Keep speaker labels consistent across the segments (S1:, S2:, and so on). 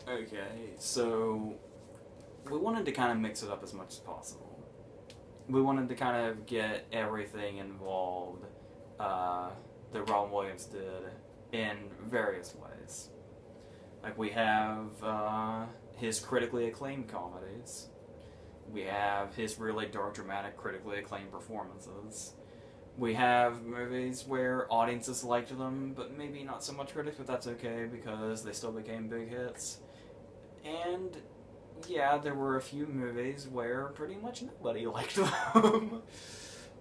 S1: Okay, so we wanted to kind of mix it up as much as possible. We wanted to kind of get everything involved uh, that Ron Williams did in various ways. Like we have his critically acclaimed comedies. We have his really dark, dramatic, critically acclaimed performances. We have movies where audiences liked them, but maybe not so much critics, but that's okay because they still became big hits. And yeah, there were a few movies where pretty much nobody liked them.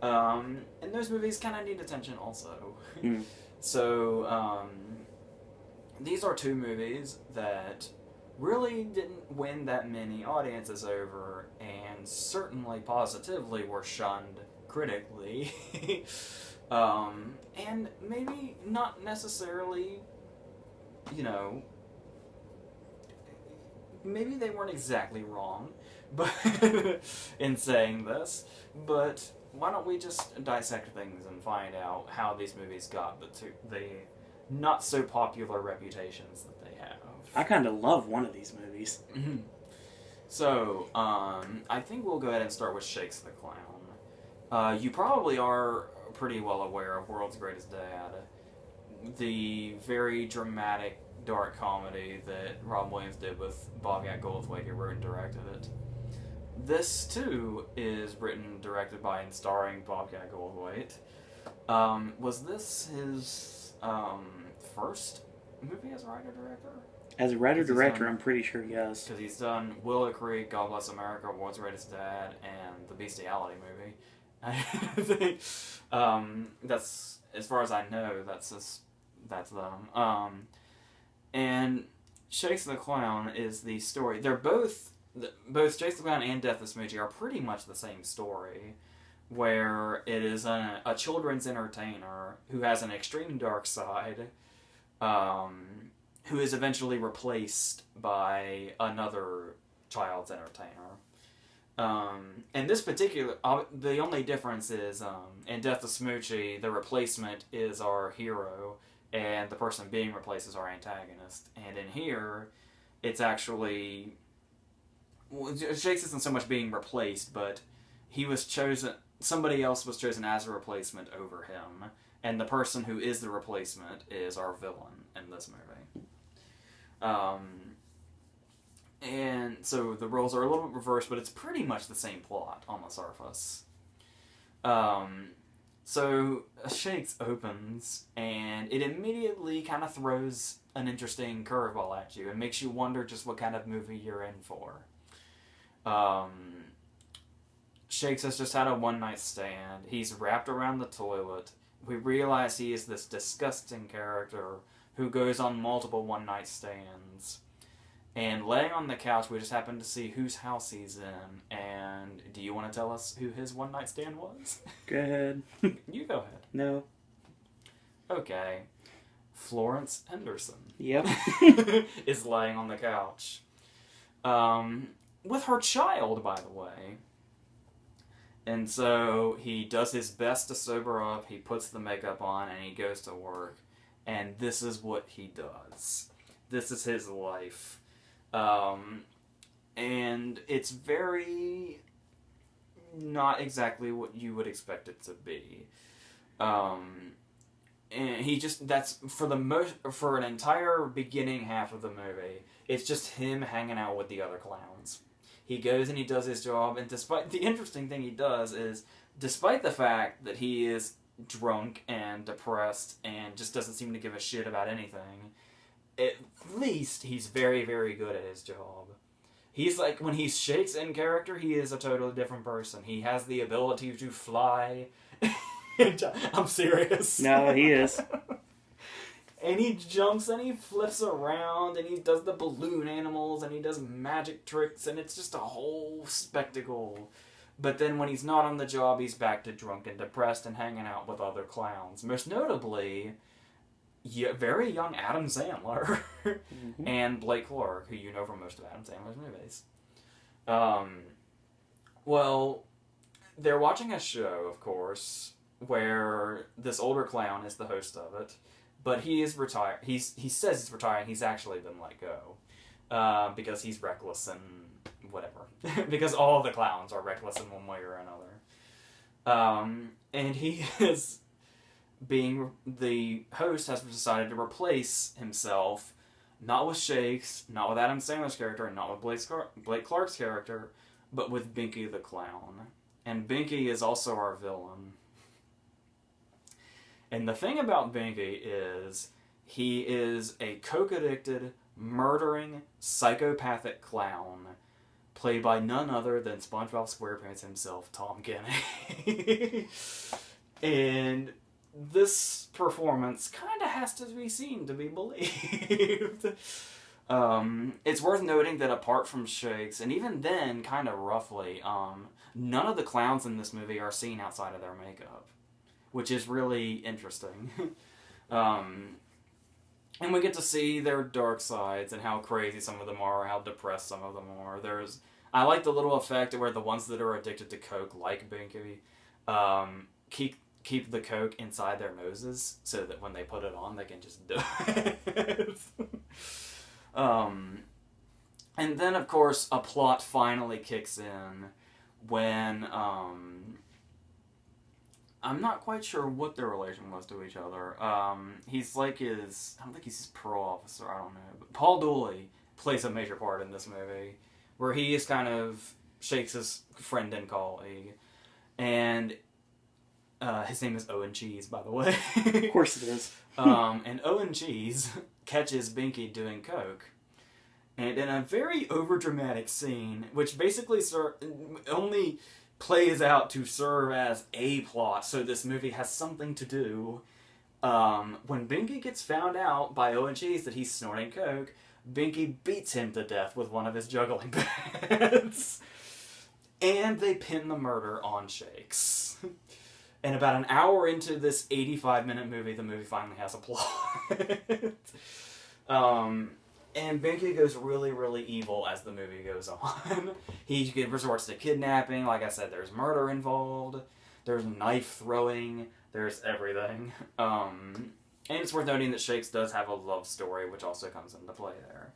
S1: And those movies kind of need attention also.
S2: Mm.
S1: So, these are two movies that really didn't win that many audiences over, and certainly positively were shunned critically. And maybe not necessarily, you know, maybe they weren't exactly wrong, but in saying this, but why don't we just dissect things and find out how these movies got the not so popular reputations that they have.
S2: I kind of love one of these movies.
S1: Mm-hmm. So, I think we'll go ahead and start with Shakes the Clown. You probably are pretty well aware of World's Greatest Dad, the very dramatic, dark comedy that Rob Williams did with Bobcat Goldthwait, who wrote and directed it. This, too, is written, directed by, and starring Bobcat Goldthwait. Was this his first movie as writer-director?
S2: As a writer-director, I'm pretty sure yes.
S1: Because he's done Willow Creek, God Bless America, World's Greatest Dad, and the Bestiality movie. I think that's, as far as I know, that's them. And Shakes the Clown is the story. They're both Shakes the Clown and Death To Smoochy are pretty much the same story, where it is a children's entertainer who has an extreme dark side, who is eventually replaced by another child's entertainer. And this particular, the only difference is, in Death To Smoochy, the replacement is our hero, and the person being replaced is our antagonist. And in here, it's actually, well, Shakes isn't so much being replaced, but he was chosen, somebody else was chosen as a replacement over him, and the person who is the replacement is our villain in this movie. And so the roles are a little bit reversed, but it's pretty much the same plot on the surface. So Shakes opens, and it immediately kind of throws an interesting curveball at you and makes you wonder just what kind of movie you're in for. Shakes has just had a one-night stand. He's wrapped around the toilet. We realize he is this disgusting character who goes on multiple one-night stands. And laying on the couch, we just happen to see whose house he's in. And do you want to tell us who his one-night stand was?
S2: Go ahead.
S1: You go ahead.
S2: No.
S1: Okay. Florence Henderson.
S2: Yep.
S1: is laying on the couch. With her child, by the way. And so he does his best to sober up. He puts the makeup on and he goes to work. And this is what he does. This is his life. And it's very not exactly what you would expect it to be. And he just, that's, for an entire beginning half of the movie, it's just him hanging out with the other clowns. He goes and he does his job, and the interesting thing he does is, despite the fact that he is drunk and depressed and just doesn't seem to give a shit about anything, at least he's very, very good at his job. He's like, when he Shakes in character, he is a totally different person. He has the ability to fly. I'm serious.
S2: No, he is.
S1: And he jumps and he flips around and he does the balloon animals and he does magic tricks and it's just a whole spectacle. But then when he's not on the job, he's back to drunk and depressed and hanging out with other clowns. Most notably, very young Adam Sandler
S2: Mm-hmm.
S1: and Blake Clark, who you know from most of Adam Sandler's movies. Well, they're watching a show, of course, where this older clown is the host of it, but he is retired. He says he's retiring. He's actually been let go. because he's reckless and whatever. Because all the clowns are reckless in one way or another. And he is being the host has decided to replace himself, not with Shakes, not with Adam Sandler's character, and not with Blake Clark's character, but with Binky the Clown. And Binky is also our villain. And the thing about Binky is he is a coke-addicted, murdering, psychopathic clown played by none other than SpongeBob SquarePants himself, Tom Kenny. And this performance kind of has to be seen to be believed. It's worth noting that apart from Shakes, and even then, kind of roughly, none of the clowns in this movie are seen outside of their makeup, which is really interesting. And we get to see their dark sides and how crazy some of them are, how depressed some of them are. I like the little effect where the ones that are addicted to coke, like Binky, keep the coke inside their noses so that when they put it on, they can just do it. And then, of course, a plot finally kicks in when, I'm not quite sure what their relation was to each other. He's like I don't think he's his parole officer, I don't know. But Paul Dooley plays a major part in this movie, where he is kind of Shakes' friend and colleague. And his name is Owen Cheese, by the way.
S2: Of course it is.
S1: And Owen Cheese catches Binky doing coke. And in a very overdramatic scene, which basically only plays out to serve as a plot, so this movie has something to do. When Binky gets found out by Owen Cheese that he's snorting coke, Binky beats him to death with one of his juggling pads. And they pin the murder on Shakes. And about an hour into this 85-minute movie, the movie finally has a plot. And Binky goes really, really evil as the movie goes on. He resorts to kidnapping. Like I said, there's murder involved. There's knife throwing. There's everything. And it's worth noting that Shakes does have a love story, which also comes into play there.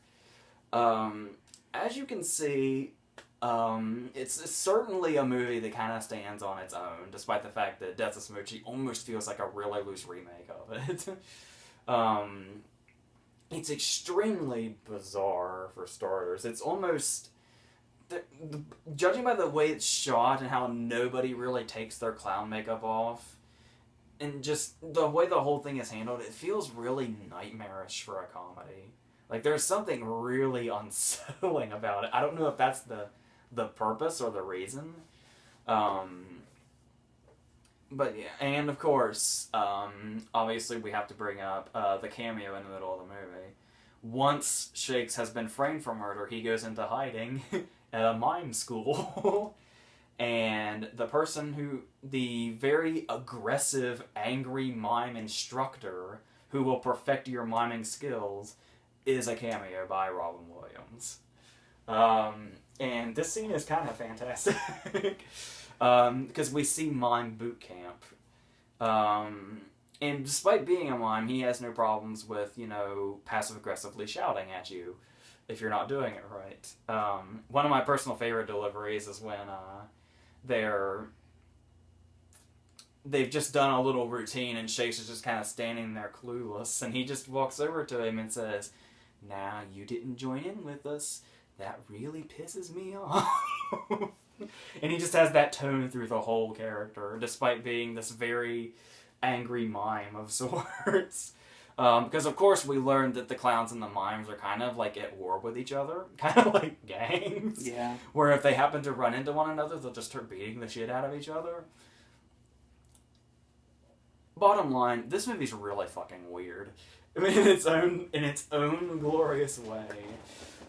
S1: As you can see, it's certainly a movie that kind of stands on its own, despite the fact that Death To Smoochy almost feels like a really loose remake of it. It's extremely bizarre, for starters. It's almost... judging by the way it's shot and how nobody really takes their clown makeup off, and just the way the whole thing is handled, it feels really nightmarish for a comedy. Like, there's something really unsettling about it. I don't know if that's the purpose or the reason. But yeah, and of course, obviously we have to bring up the cameo in the middle of the movie. Once Shakes has been framed for murder, he goes into hiding at a mime school. And the very aggressive, angry mime instructor who will perfect your miming skills is a cameo by Robin Williams. And this scene is kind of fantastic. Because we see mime boot camp. And despite being a mime, he has no problems with, passive-aggressively shouting at you if you're not doing it right. One of my personal favorite deliveries is when they've just done a little routine and Shakes is just kind of standing there clueless, and he just walks over to him and says, "Now, you didn't join in with us. That really pisses me off." And he just has that tone through the whole character, despite being this very angry mime of sorts. Because, of course, we learned that the clowns and the mimes are kind of, like, at war with each other. Kind of like gangs.
S2: Yeah.
S1: Where if they happen to run into one another, they'll just start beating the shit out of each other. Bottom line, this movie's really fucking weird. I mean, in its own glorious way.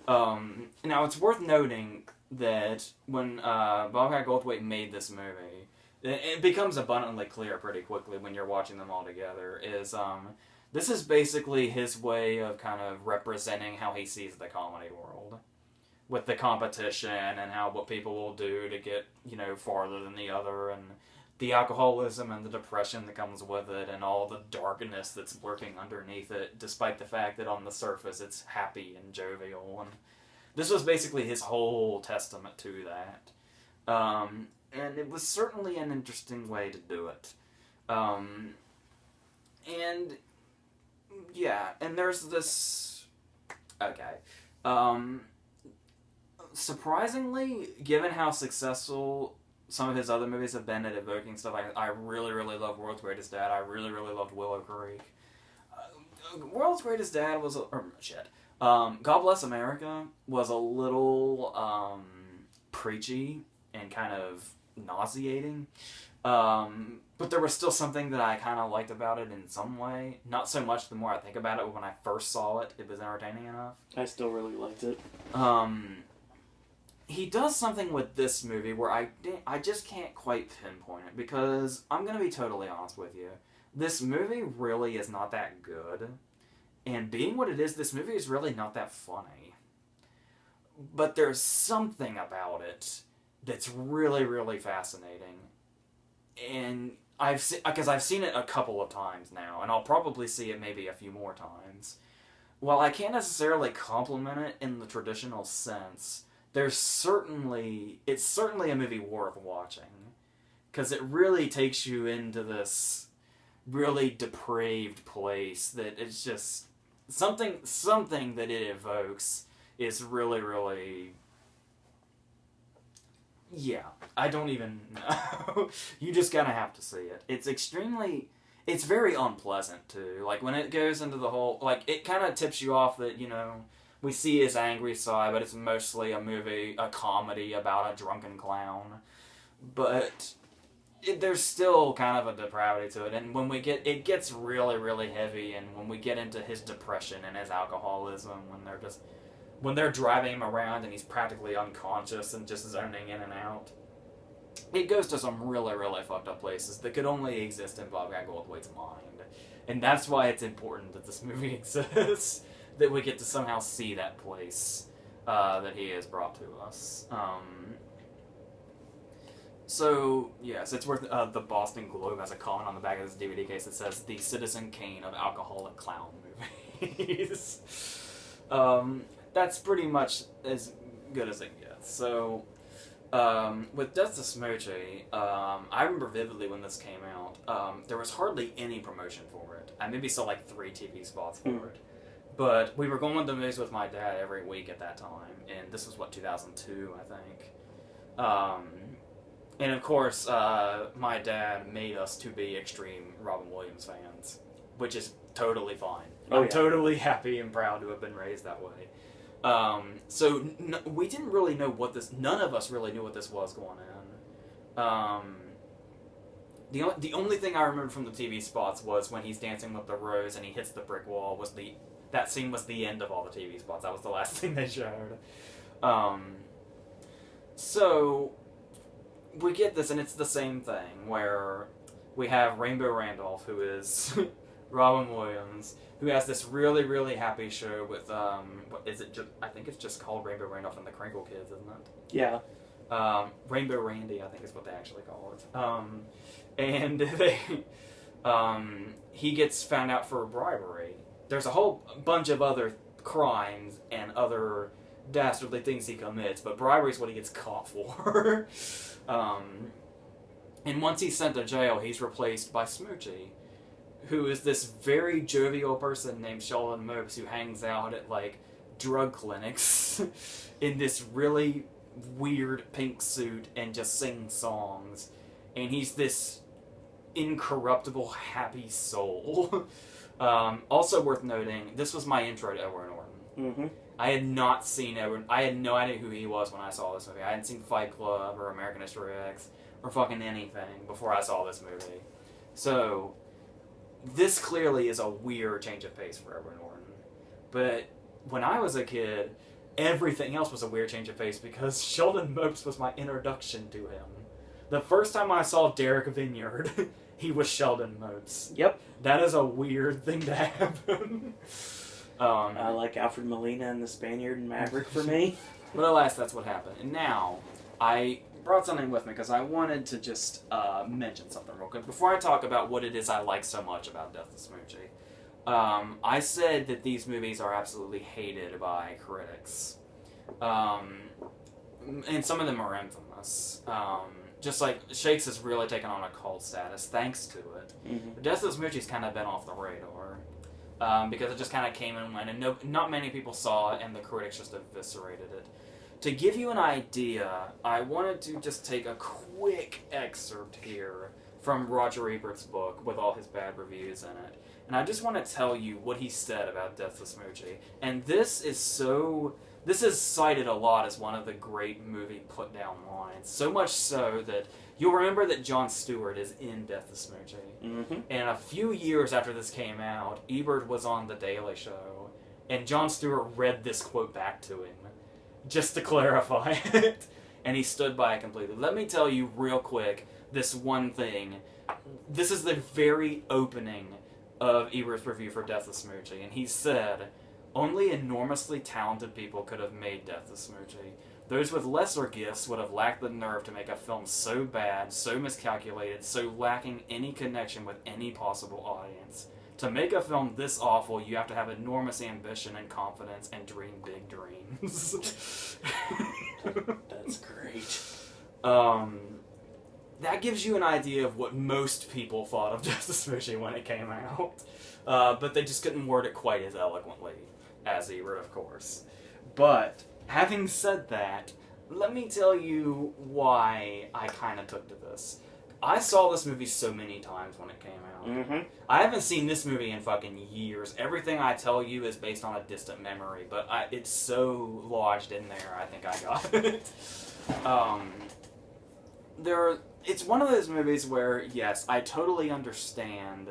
S1: Now, it's worth noting that when Bobcat Goldthwait made this movie, it becomes abundantly clear pretty quickly when you're watching them all together, this is basically his way of kind of representing how he sees the comedy world. With the competition and what people will do to get, farther than the other, and the alcoholism and the depression that comes with it and all the darkness that's lurking underneath it, despite the fact that on the surface it's happy and jovial. And this was basically his whole testament to that. And it was certainly an interesting way to do it. And yeah, and there's this... Okay. Surprisingly, given how successful some of his other movies have been at evoking stuff, I really, really love World's Greatest Dad. I really, really loved Willow Creek. World's Greatest Dad was... God Bless America was a little preachy and kind of nauseating. But there was still something that I kind of liked about it in some way. Not so much the more I think about it. When I first saw it, it was entertaining enough.
S2: I still really liked it.
S1: He does something with this movie where I just can't quite pinpoint it, because I'm going to be totally honest with you. This movie really is not that good. And being what it is, this movie is really not that funny. But there's something about it that's really, really fascinating. And I've seen it a couple of times now, and I'll probably see it maybe a few more times. While I can't necessarily compliment it in the traditional sense, it's certainly a movie worth watching, because it really takes you into this really depraved place that it's just something that it evokes is really, really... Yeah, I don't even know. You just gotta have to see it. It's very unpleasant, too. Like, when it goes into the whole... Like, it kind of tips you off that, we see his angry side, but it's mostly a comedy about a drunken clown. But there's still kind of a depravity to it. And when it gets really, really heavy, and when we get into his depression and his alcoholism, when they're driving him around and he's practically unconscious and just zoning in and out, it goes to some really, really fucked up places that could only exist in Bob Guy Goldthwait's mind. And that's why it's important that this movie exists, that we get to somehow see that place that he has brought to us. So, yes, it's worth... the Boston Globe has a comment on the back of this DVD case that says, "The Citizen Kane of alcoholic clown movies." That's pretty much as good as it gets. So, with Death To Smoochy, I remember vividly when this came out, there was hardly any promotion for it. I maybe saw like 3 TV spots for it. But we were going to the movies with my dad every week at that time, and this was, 2002, I think. And of course, my dad made us to be extreme Robin Williams fans, which is totally fine. I'm totally happy and proud to have been raised that way. So we didn't really know none of us really knew what this was going on. The only thing I remember from the TV spots was when he's dancing with the rose and he hits the brick wall. That scene was the end of all the TV spots. That was the last thing they showed. So we get this, and it's the same thing where we have Rainbow Randolph, who is Robin Williams, who has this really, really happy show with, I think it's just called Rainbow Randolph and the Crinkle Kids, isn't it?
S2: Yeah.
S1: Rainbow Randy, I think is what they actually call it. And they, he gets found out for bribery. There's a whole bunch of other crimes and other dastardly things he commits, but bribery is what he gets caught for. And once he's sent to jail, he's replaced by Smoochy, who is this very jovial person named Sheldon Mopes who hangs out at, like, drug clinics in this really weird pink suit and just sings songs. And he's this incorruptible, happy soul. Also worth noting, this was my intro to Edward Norton.
S2: Mm-hmm.
S1: I had not seen Edward... I had no idea who he was when I saw this movie. I hadn't seen Fight Club or American History X or fucking anything before I saw this movie. So, this clearly is a weird change of pace for Edward Norton. But when I was a kid, everything else was a weird change of pace because Sheldon Mopes was my introduction to him. The first time I saw Derek Vineyard, he was Sheldon Mopes.
S2: Yep.
S1: That is a weird thing to happen.
S2: I like Alfred Molina and the Spaniard and Maverick for me.
S1: But alas, that's what happened. And now, I brought something with me because I wanted to just mention something real quick before I talk about what it is I like so much about Death to Smoochy. I said that these movies are absolutely hated by critics. And some of them are infamous. Just like Shakes has really taken on a cult status thanks to it.
S2: Mm-hmm.
S1: Death to Smoochy's kind of been off the radar. Because it just kind of came and went, and not many people saw it, and the critics just eviscerated it. To give you an idea, I wanted to just take a quick excerpt here from Roger Ebert's book with all his bad reviews in it. And I just want to tell you what he said about Death to Smoochy. And this is cited a lot as one of the great movie put-down lines. So much so that you'll remember that Jon Stewart is in Death to Smoochy.
S2: Mm-hmm.
S1: And a few years after this came out, Ebert was on The Daily Show, and Jon Stewart read this quote back to him, just to clarify it. And he stood by it completely. Let me tell you real quick this one thing. This is the very opening of Ebert's review for Death to Smoochy, and he said, "Only enormously talented people could have made Death to Smoochy. Those with lesser gifts would have lacked the nerve to make a film so bad, so miscalculated, so lacking any connection with any possible audience. To make a film this awful, you have to have enormous ambition and confidence and dream big dreams."
S2: That's great.
S1: That gives you an idea of what most people thought of Death to Smoochy when it came out. But they just couldn't word it quite as eloquently as Ebert, of course. But having said that, let me tell you why I kind of took to this. I saw this movie so many times when it came out.
S2: Mm-hmm.
S1: I haven't seen this movie in fucking years. Everything I tell you is based on a distant memory, but it's so lodged in there, I think I got it. It's one of those movies where, yes, I totally understand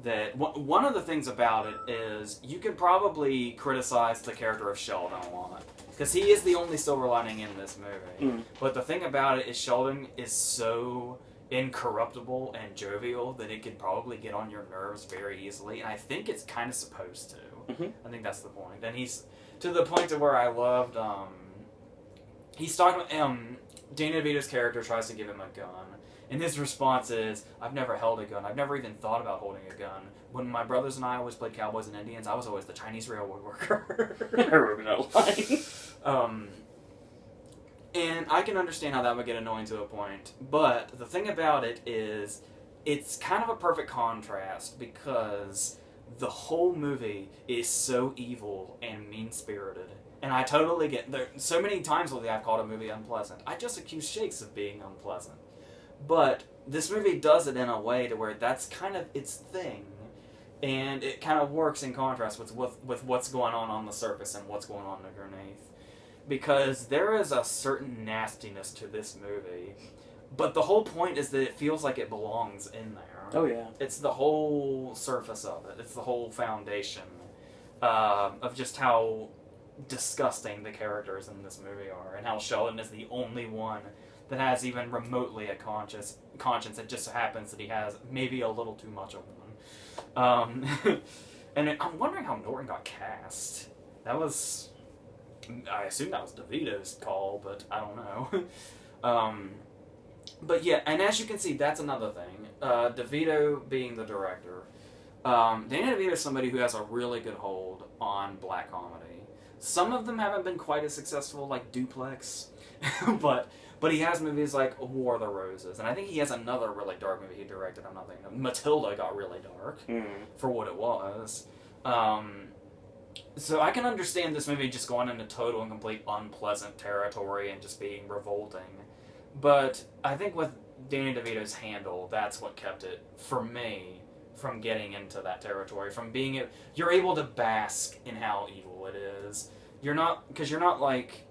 S1: that one of the things about it is you can probably criticize the character of Sheldon a lot. Because he is the only silver lining in this movie.
S2: Mm.
S1: But the thing about it is Sheldon is so incorruptible and jovial that it could probably get on your nerves very easily. And I think it's kind of supposed to.
S2: Mm-hmm.
S1: I think that's the point. And he's to the point to where I loved... he's talking... Danny DeVito's character tries to give him a gun. And his response is, "I've never held a gun. I've never even thought about holding a gun. When my brothers and I always played cowboys and Indians, I was always the Chinese railroad worker."
S2: I remember that line.
S1: And I can understand how that would get annoying to a point. But the thing about it is, it's kind of a perfect contrast because the whole movie is so evil and mean-spirited. And I totally get there. So many times lately I've called a movie unpleasant. I just accuse Shakes of being unpleasant. But this movie does it in a way to where that's kind of its thing. And it kind of works in contrast with what's going on the surface and what's going on underneath. Because there is a certain nastiness to this movie. But the whole point is that it feels like it belongs in there.
S2: Oh, yeah.
S1: It's the whole surface of it. It's the whole foundation of just how disgusting the characters in this movie are. And how Sheldon is the only one that has even remotely a conscience. It just happens that he has maybe a little too much of one. And I'm wondering how Norton got cast. I assume that was DeVito's call, but I don't know. But yeah, and as you can see, that's another thing. DeVito being the director. Danny DeVito is somebody who has a really good hold on black comedy. Some of them haven't been quite as successful, like Duplex, but he has movies like War of the Roses, and I think he has another really dark movie he directed. I'm not thinking of. Matilda got really dark for what it was. So I can understand this movie just going into total and complete unpleasant territory and just being revolting. But I think with Danny DeVito's handle, that's what kept it, for me, from getting into that territory. From being you're able to bask in how evil it is. You're not like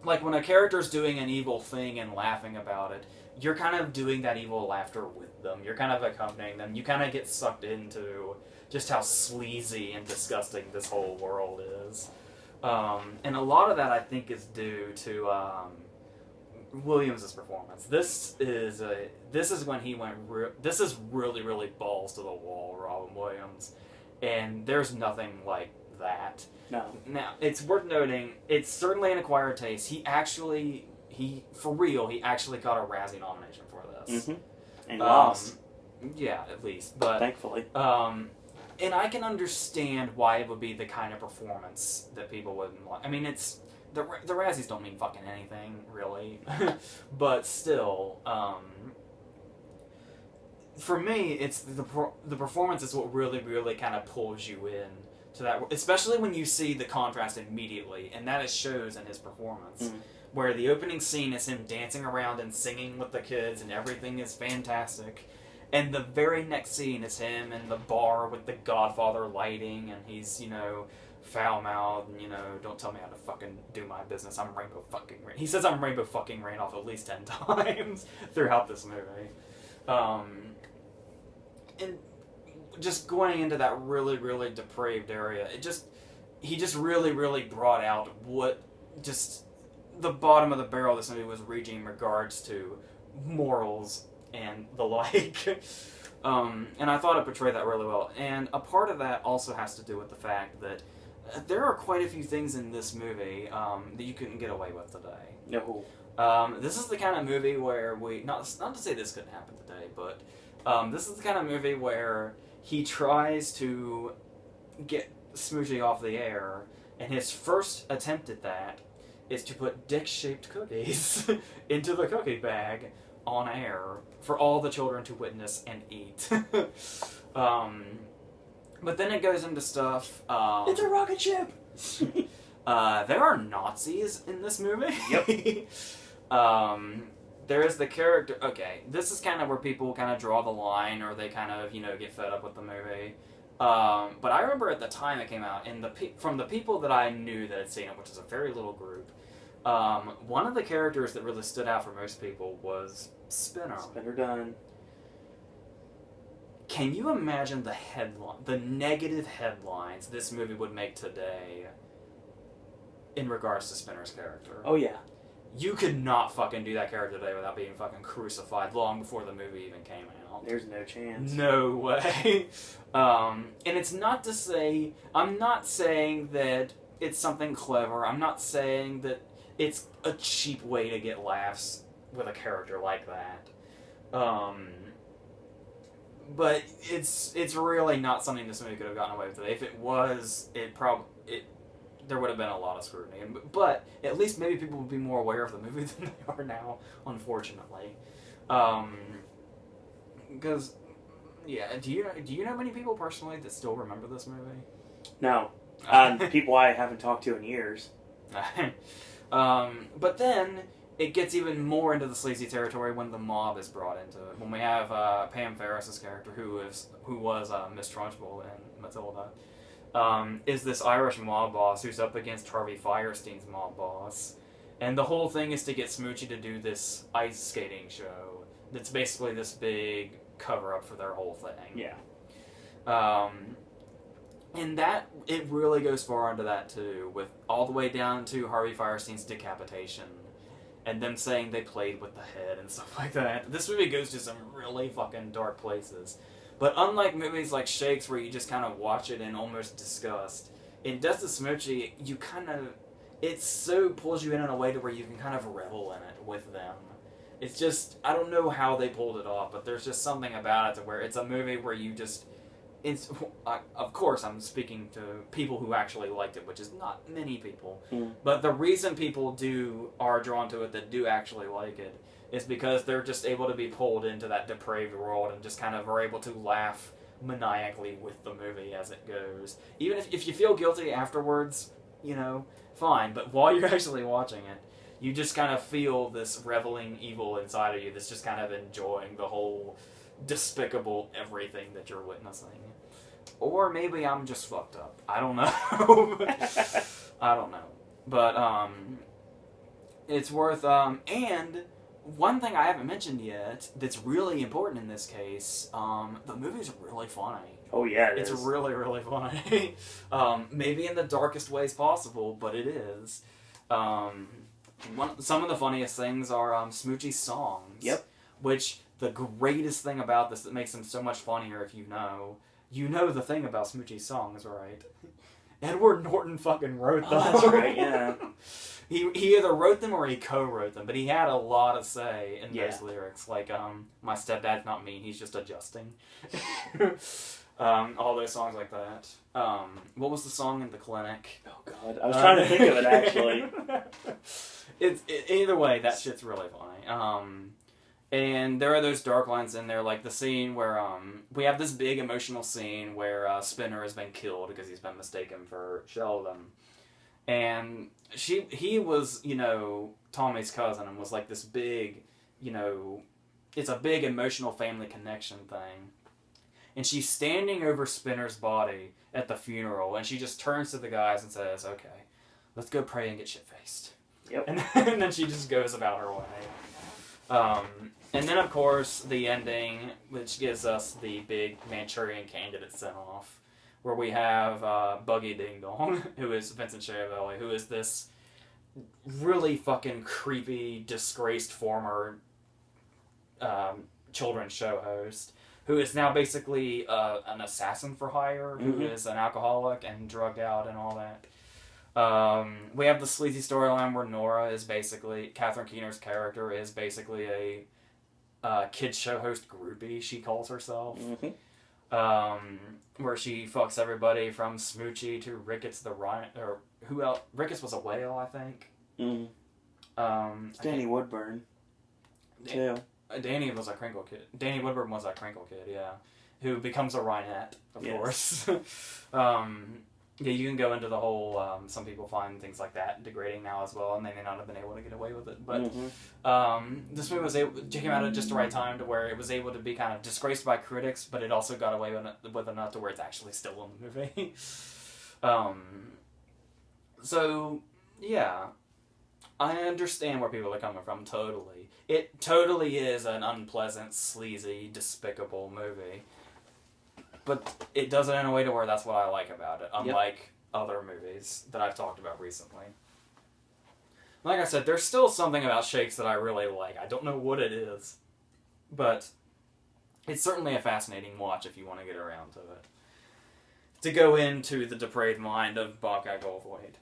S1: when a character's doing an evil thing and laughing about it, you're kind of doing that evil laughter with them. You're kind of accompanying them. You kind of get sucked into just how sleazy and disgusting this whole world is. And a lot of that, I think, is due to Williams' performance. This is when he went. This is really, really balls to the wall, Robin Williams, and there's nothing like that.
S2: No.
S1: Now, it's worth noting, it's certainly an acquired taste. He for real, he actually got a Razzie nomination for this.
S2: Mm-hmm. And lost.
S1: Yeah, at least. But
S2: thankfully.
S1: And I can understand why it would be the kind of performance that people wouldn't want. I mean, it's... The Razzies don't mean fucking anything, really. But still, for me, it's the performance is what really, really kind of pulls you in to that, especially when you see the contrast immediately, and that it shows in his performance.
S2: Mm.
S1: Where the opening scene is him dancing around and singing with the kids, and everything is fantastic. And the very next scene is him in the bar with the Godfather lighting, and he's, foul-mouthed, and, don't tell me how to fucking do my business. I'm Rainbow fucking Rain. He says I'm Rainbow fucking Rain off at least 10 times throughout this movie. And just going into that really, really depraved area, he just really, really brought out what just the bottom of the barrel this movie was reaching in regards to morals and the like. And I thought it portrayed that really well. And a part of that also has to do with the fact that there are quite a few things in this movie that you couldn't get away with today.
S2: No.
S1: This is the kind of movie where not to say this couldn't happen today, but this is the kind of movie where he tries to get Smoochy off the air, and his first attempt at that is to put dick-shaped cookies into the cookie bag on air for all the children to witness and eat. But then it goes into stuff...
S2: it's a rocket ship!
S1: There are Nazis in this movie.
S2: Yep.
S1: There is the character... Okay, this is kind of where people kind of draw the line, or they kind of, get fed up with the movie. But I remember at the time it came out, and from the people that I knew that had seen it, which is a very little group, one of the characters that really stood out for most people was Spinner.
S2: Spinner Dunn.
S1: Can you imagine the negative headlines this movie would make today in regards to Spinner's character?
S2: Oh, yeah.
S1: You could not fucking do that character today without being fucking crucified long before the movie even came out.
S2: There's no chance.
S1: No way. And it's not to say... I'm not saying that it's something clever. I'm not saying that it's a cheap way to get laughs with a character like that. But it's really not something this movie could have gotten away with today. If it was, there would have been a lot of scrutiny. But at least maybe people would be more aware of the movie than they are now, unfortunately. Because, yeah, do you know many people personally that still remember this movie?
S2: No. People I haven't talked to in years.
S1: But then it gets even more into the sleazy territory when the mob is brought into it. When we have Pam Ferris's character, who was Miss Trunchbull in Matilda, is this Irish mob boss who's up against Harvey Firestein's mob boss, and the whole thing is to get Smoochy to do this ice skating show. That's basically this big cover up for their whole thing.
S2: Yeah.
S1: And that, it really goes far into that too, with all the way down to Harvey Firestein's decapitation, and them saying they played with the head and stuff like that. This movie goes to some really fucking dark places. But unlike movies like Shakes, where you just kind of watch it in almost disgust, in Death To Smoochy, you kind of... It so pulls you in a way to where you can kind of revel in it with them. It's just... I don't know how they pulled it off, but there's just something about it to where it's a movie where you just... of course, I'm speaking to people who actually liked it, which is not many people.
S2: Mm.
S1: But the reason people are drawn to it that do actually like it is because they're just able to be pulled into that depraved world and just kind of are able to laugh maniacally with the movie as it goes. Even if you feel guilty afterwards, fine. But while you're actually watching it, you just kind of feel this reveling evil inside of you that's just kind of enjoying the whole despicable everything that you're witnessing. Or maybe I'm just fucked up. I don't know. I don't know. But, it's worth, and one thing I haven't mentioned yet that's really important in this case, the movie's really funny.
S2: Oh, yeah,
S1: it's really, really funny. Maybe in the darkest ways possible, but it is. Some of the funniest things are Smoochy's songs.
S2: Yep.
S1: Which, the greatest thing about this that makes them so much funnier if you know the thing about Smoochy's songs, right? Edward Norton fucking wrote them.
S2: Oh, that's right, yeah.
S1: he either wrote them or he co-wrote them, but he had a lot to say in
S2: Yeah.
S1: those lyrics. Like, my stepdad's not mean, he's just adjusting. All those songs like that. What was the song in the clinic?
S2: Oh God, I was trying to think of it actually.
S1: Either way, that shit's really funny. And there are those dark lines in there, like the scene where we have this big emotional scene where Spinner has been killed because he's been mistaken for Sheldon, and he was, you know, Tommy's cousin, and was like this big, you know, it's a big emotional family connection thing. And she's standing over Spinner's body at the funeral, and she just turns to the guys and says, "Okay, let's go pray and get shit-faced."
S2: Yep.
S1: And then she just goes about her way. And then, of course, the ending, which gives us the big Manchurian Candidate send-off, where we have Buggy Ding Dong, who is Vincent Schiavelli, who is this really fucking creepy, disgraced former children's show host, who is now basically an assassin for hire, who is an alcoholic and drugged out and all that. We have the sleazy storyline where Nora is basically, Catherine Keener's character is basically a kids show host groupie, she calls herself. Where she fucks everybody from Smoochy to Ricketts the Rhino, or who else? Ricketts was a whale, I think.
S2: Danny Woodburn, too.
S1: Danny was a Crinkle Kid. Danny Woodburn was a Crinkle Kid, yeah. Who becomes a Rhinette, of course. Yeah, you can go into the whole, some people find things like that degrading now as well, and they may not have been able to get away with it. But this movie came out at just the right time to where it was able to be kind of disgraced by critics, but it also got away with enough to where it's actually still in the movie. So, yeah. I understand where people are coming from, totally. It totally is an unpleasant, sleazy, despicable movie. But it does it in a way to where that's what I like about it, unlike other movies that I've talked about recently. Like I said, there's still something about Shakes that I really like. I don't know what it is, but it's certainly a fascinating watch if you want to get around to it. To go into the depraved mind of Bobcat Goldthwait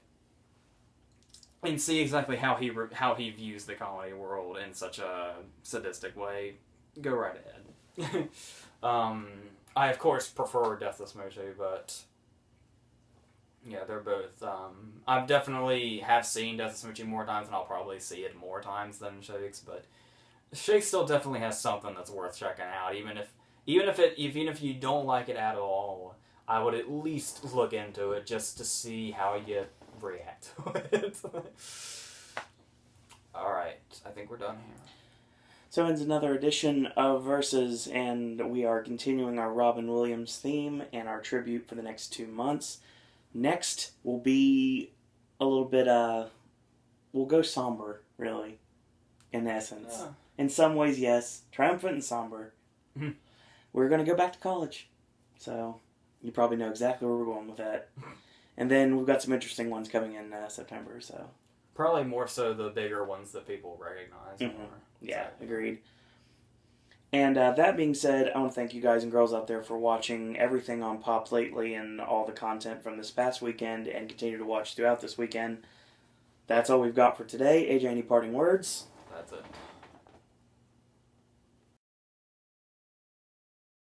S1: and see exactly how he views the comedy world in such a sadistic way, go right ahead. I, of course, prefer Death To Smoochy, but yeah, they're both. I've definitely have seen Death To Smoochy more times, and I'll probably see it more times than Shakes, but Shakes still definitely has something that's worth checking out, even if you don't like it at all. I would at least look into it just to see how you react to it. Alright, I think we're done here.
S2: So ends another edition of Versus, and we are continuing our Robin Williams theme and our tribute for the next 2 months. Next will be a little bit, we'll go somber, really, in essence.
S1: Yeah.
S2: In some ways, yes. Triumphant and somber. We're going to go back to college. So, you probably know exactly where we're going with that. And then we've got some interesting ones coming in September, so...
S1: Probably more so the bigger ones that people recognize more.
S2: Yeah, agreed. And that being said, I want to thank you guys and girls out there for watching everything on Pop lately and all the content from this past weekend and continue to watch throughout this weekend. That's all we've got for today. AJ, any parting words?
S1: That's it.